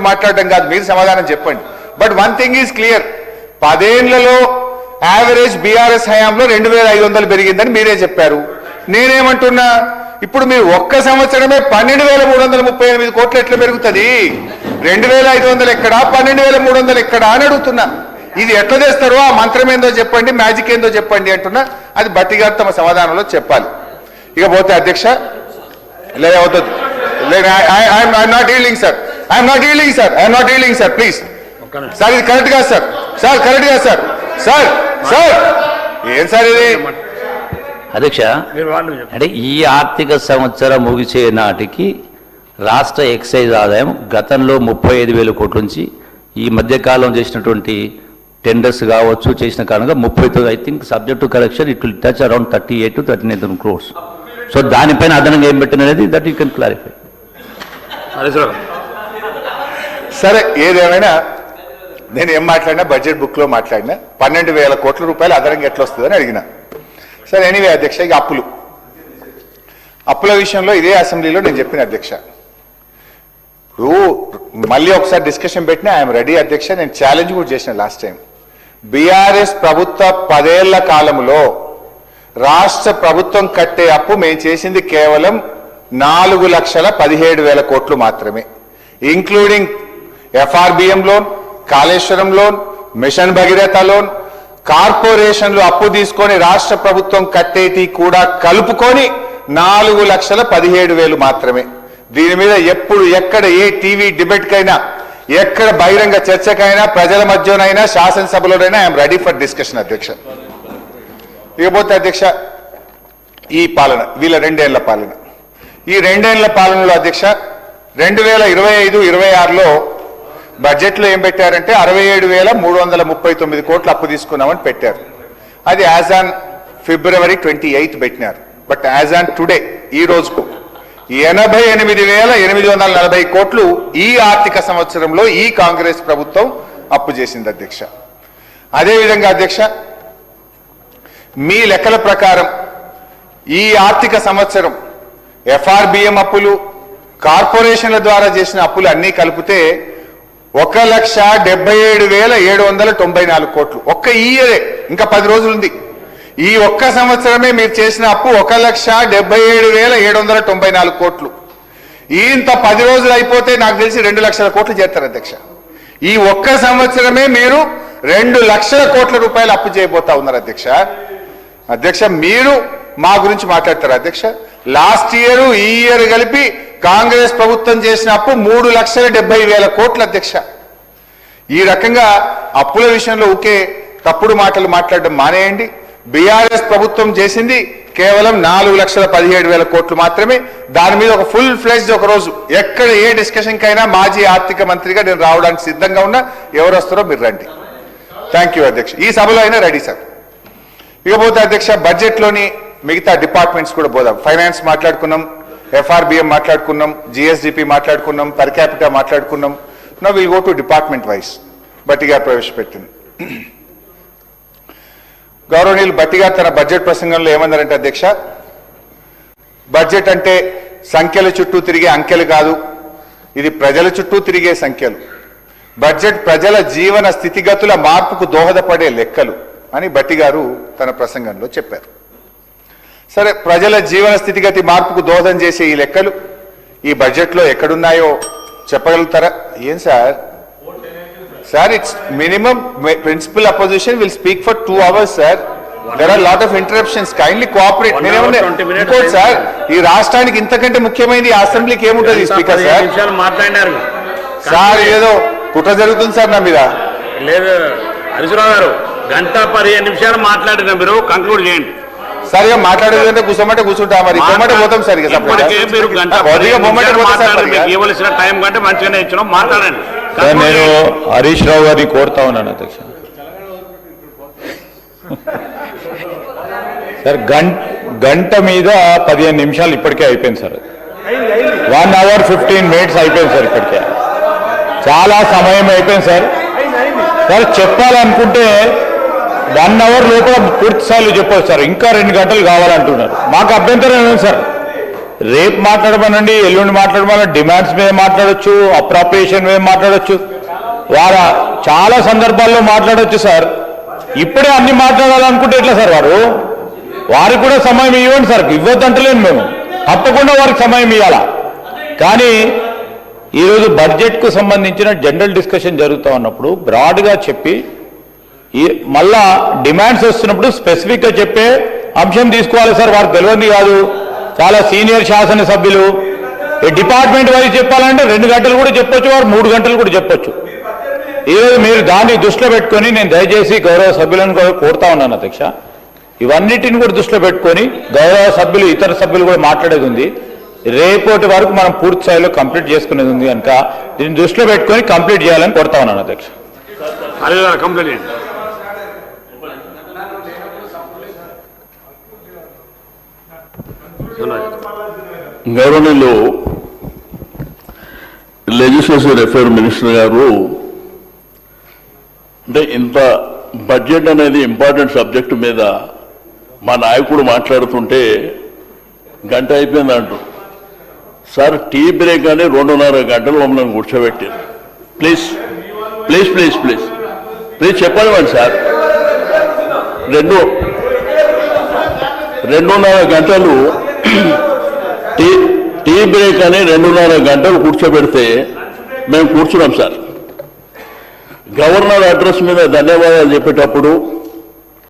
మాట్లాడడం కాదు, మీరు సమాధానం చెప్పండి. But one thing is clear, 10 ఏళ్లలో యావరేజ్ బీఆర్ఎస్ హయాంలో 2500 పెరిగిందని మీరే చెప్పారు. నేనేమంటున్నా, ఇప్పుడు మీరు ఒక్క సంవత్సరమే 12,338 కోట్లు ఎట్లా పెరుగుతుంది? 2,500 ఎక్కడా, 12,300 ఎక్కడా అని అడుగుతున్నా. ఇది ఎట్లా చేస్తారో ఆ మంత్రం ఏందో చెప్పండి, మ్యాజిక్ ఏందో చెప్పండి అంటున్నా. అది భట్టి గారు తమ సమాధానంలో చెప్పాలి. ఇక పోతే అధ్యక్ష లేదు, I'm not yielding sir, I'm not yielding sir, I'm not yielding sir, please sir, ఇది కరెక్ట్ కాదు సార్, సార్ కరెక్ట్ కాదు సార్, సార్ సార్ ఏం సార్ ఇది? అధ్యక్ష, అంటే ఈ ఆర్థిక సంవత్సరం ముగిసే నాటికి రాష్ట్ర ఎక్సైజ్ ఆదాయం గతంలో 35,000 కోట్ల నుంచి ఈ మధ్యకాలం చేసినటువంటి టెండర్స్ కావచ్చు చేసిన కారణంగా 39, I think subject to correction it will touch around 38 to 39,000 crores. So దానిపైన అదనంగా ఏం పెట్టినది దట్ యూ కెన్ క్లారిఫై. సరే, ఏదేమైనా నేను ఏం మాట్లాడినా బడ్జెట్ బుక్లో మాట్లాడినా 12,000 కోట్ల రూపాయలు అదనంగా ఎట్లా వస్తుందని అడిగినా. సరే, ఎనీవే అధ్యక్ష, ఇక అప్పుల విషయంలో ఇదే అసెంబ్లీలో నేను చెప్పిన అధ్యక్ష, మళ్ళీ ఒకసారి డిస్కషన్ పెట్టినా ఐఎమ్ రెడీ అధ్యక్ష. నేను ఛాలెంజ్ కూడా చేసిన లాస్ట్ టైం. బీఆర్ఎస్ ప్రభుత్వ 10 ఏళ్ల కాలంలో రాష్ట్ర ప్రభుత్వం కట్టే అప్పు మేము చేసింది కేవలం 4,17,000 కోట్లు మాత్రమే, including FRBM loan, Kaleshwaram loan, mission Bhagiratha loan, కార్పొరేషన్లు అప్పు తీసుకొని రాష్ట్ర ప్రభుత్వం కట్టేటి కూడా కలుపుకొని 4,17,000 మాత్రమే. దీని మీద ఎప్పుడు ఎక్కడ ఏ టీవీ డిబేట్కైనా, ఎక్కడ బహిరంగ చర్చకైనా, ప్రజల మధ్యనైనా, శాసనసభలోనైనా ఐఎమ్ రెడీ ఫర్ డిస్కషన్ అధ్యక్ష. ఇకపోతే అధ్యక్ష, ఈ పాలన వీళ్ళ 2 ఏళ్ల పాలన, ఈ 2 ఏళ్ల పాలనలో అధ్యక్ష 2025-26లో బడ్జెట్లో ఏం పెట్టారంటే 67,339 కోట్లు అప్పు తీసుకున్నామని పెట్టారు. అది యాజ్ ఆన్ February 28 పెట్టినారు. బట్ యాజ్ ఆన్ టుడే, ఈ రోజుకు 88,840 కోట్లు ఈ ఆర్థిక సంవత్సరంలో ఈ కాంగ్రెస్ ప్రభుత్వం అప్పు చేసింది అధ్యక్ష. అదేవిధంగా అధ్యక్ష, మీ లెక్కల ప్రకారం ఈ ఆర్థిక సంవత్సరం ఎఫ్ఆర్బిఎం అప్పులు, కార్పొరేషన్ల ద్వారా చేసిన అప్పులు అన్నీ కలిపితే 1,77,794 కోట్లు. ఒక్క ఈ ఇయరే, ఇంకా 10 రోజులు ఉంది. ఈ ఒక్క సంవత్సరమే మీరు చేసిన అప్పు 1,77,794 కోట్లు. ఇంత 10 రోజులు అయిపోతే నాకు తెలిసి 2 లక్షల కోట్లు చేస్తారు అధ్యక్ష. ఈ ఒక్క సంవత్సరమే మీరు 2 లక్షల కోట్ల రూపాయలు అప్పు చేయబోతా ఉన్నారు అధ్యక్ష. అధ్యక్ష, మీరు మా గురించి మాట్లాడతారు అధ్యక్ష. లాస్ట్ ఇయర్ ఈ ఇయర్ కలిపి కాంగ్రెస్ ప్రభుత్వం చేసిన అప్పు 3,70,000 కోట్లు అధ్యక్ష. ఈ రకంగా అప్పుల విషయంలో ఒకే తప్పుడు మాటలు మాట్లాడడం మానేయండి. బీఆర్ఎస్ ప్రభుత్వం చేసింది కేవలం 4,17,000 కోట్లు మాత్రమే. దాని మీద ఒక ఫుల్ ఫ్లెజ్డ్ ఒక రోజు ఎక్కడ ఏ డిస్కషన్ కైనా మాజీ ఆర్థిక మంత్రిగా నేను రావడానికి సిద్ధంగా ఉన్నా. ఎవరు వస్తారో మీరు రండి. థ్యాంక్ యూ అధ్యక్ష. ఈ సభలో అయినా రెడీ సార్. ఇకపోతే అధ్యక్ష, బడ్జెట్లోని మిగతా డిపార్ట్మెంట్స్ కూడా పోదాం. ఫైనాన్స్ మాట్లాడుకున్నాం, ఎఫ్ఆర్బిఎం మాట్లాడుకున్నాం, జిఎస్డిపి మాట్లాడుకున్నాం, పర్ క్యాపిటా మాట్లాడుకున్నాం. Now will go to department wise. Bhatti గారు ప్రవేశపెట్టింది. గౌరవనీయులు భట్టి గారు తన బడ్జెట్ ప్రసంగంలో ఏమన్నారంటే అధ్యక్ష, బడ్జెట్ అంటే సంఖ్యల చుట్టూ తిరిగే అంకెలు కాదు, ఇది ప్రజల చుట్టూ తిరిగే సంఖ్యలు. బడ్జెట్ ప్రజల జీవన స్థితిగతుల మార్పుకు దోహదపడే లెక్కలు అని భట్టి గారు తన ప్రసంగంలో చెప్పారు. సరే, ప్రజల జీవన స్థితిగతి మార్పుకు దోహదం చేసే ఈ లెక్కలు ఈ బడ్జెట్లో ఎక్కడున్నాయో చెప్పగలుగుతారా? ఏం sir? Sir, it's minimum principal opposition will speak for 2 hours sir. There are lot of interruptions. Kindly cooperate. ఇంకోటి సార్, ఈ రాష్ట్రానికి ఇంతకంటే ముఖ్యమైనది అసెంబ్లీకి ఏముంటుంది స్పీకర్ సార్? సార్, ఏదో కుట్ర జరుగుతుంది సార్ నా మీద. లేదు హరీశ్రావు గారు, 1:15 నిమిషాలు మాట్లాడిన మీరు కంక్లూడ్ చేయండి. సార్, ఇక మాట్లాడేదంటే కూర్చోమంటే కూర్చుంటా, మరి బొమ్మటే పోతాం సార్. ఇవ్వవలసిన టైం కంటే మంచిగానే ఇచ్చినాం, మాట్లాడండి. నేను హరీష్ రావు గారిని కోరుతా ఉన్నాను అధ్యక్ష. సార్, గంట మీద 15 నిమిషాలు ఇప్పటికే అయిపోయింది సార్. 1 hour 15 minutes అయిపోయింది సార్. ఇప్పటికే చాలా సమయం అయిపోయింది సార్. సార్, చెప్పాలనుకుంటే 1 hour లోపల పూర్తి స్థాయిలో చెప్పవచ్చు సార్. ఇంకా 2 గంటలు కావాలంటున్నారు. మాకు అభ్యంతరం ఏమైంది సార్? రేపు మాట్లాడమనండి, ఎల్లుండి మాట్లాడమని డిమాండ్స్ మీద మాట్లాడొచ్చు, అప్రాప్రియేషన్ మీద మాట్లాడొచ్చు, చాలా సందర్భాల్లో మాట్లాడొచ్చు సార్. ఇప్పుడే అన్ని మాట్లాడాలనుకుంటే ఎట్లా సార్? వారికి కూడా సమయం ఇవ్వండి సార్, ఇవ్వద్దంటలేను మేము, తప్పకుండా వారికి సమయం ఇవ్వాలా. కానీ ఈరోజు బడ్జెట్కు సంబంధించిన జనరల్ డిస్కషన్ జరుగుతూ ఉన్నప్పుడు బ్రాడ్గా చెప్పి మళ్ళా డిమాండ్స్ వస్తున్నప్పుడు స్పెసిఫిక్గా చెప్పే అంశం తీసుకోవాలి సార్. వారికి తెలియదు కాదు, చాలా సీనియర్ శాసనసభ్యులు. డిపార్ట్మెంట్ వైజ్ చెప్పాలంటే 2 గంటలు కూడా చెప్పొచ్చు, వారు 3 గంటలు కూడా చెప్పొచ్చు. ఈరోజు మీరు దాన్ని దృష్టిలో పెట్టుకొని నేను దయచేసి గౌరవ సభ్యులను కూడా కోరుతా ఉన్నాను అధ్యక్ష, ఇవన్నిటిని కూడా దృష్టిలో పెట్టుకొని గౌరవ సభ్యులు ఇతర సభ్యులు కూడా మాట్లాడేది ఉంది. రేపటి వరకు మనం పూర్తి స్థాయిలో కంప్లీట్ చేసుకునేది ఉంది కనుక దీన్ని దృష్టిలో పెట్టుకొని కంప్లీట్ చేయాలని కోరుతా ఉన్నాను అధ్యక్ష. కంప్లీట్ గవర్నర్లో లెజిస్లేటివ్ అఫైర్ మినిస్టర్ గారు అంటే ఇంత బడ్జెట్ అనేది ఇంపార్టెంట్ సబ్జెక్టు మీద మా నాయకుడు మాట్లాడుతుంటే గంట అయిపోయింది అంటూ సార్ టీ బ్రేక్ అని 2.5 గంటలు మమ్మల్ని కూర్చోబెట్టారు. Please please please please please చెప్పనివ్వండి సార్. 2.5 గంటలు టీ బ్రేక్ అని 2.5 గంటలు కూర్చోబెడితే మేము కూర్చున్నాం సార్. గవర్నర్ అడ్రస్ మీద ధన్యవాదాలు చెప్పేటప్పుడు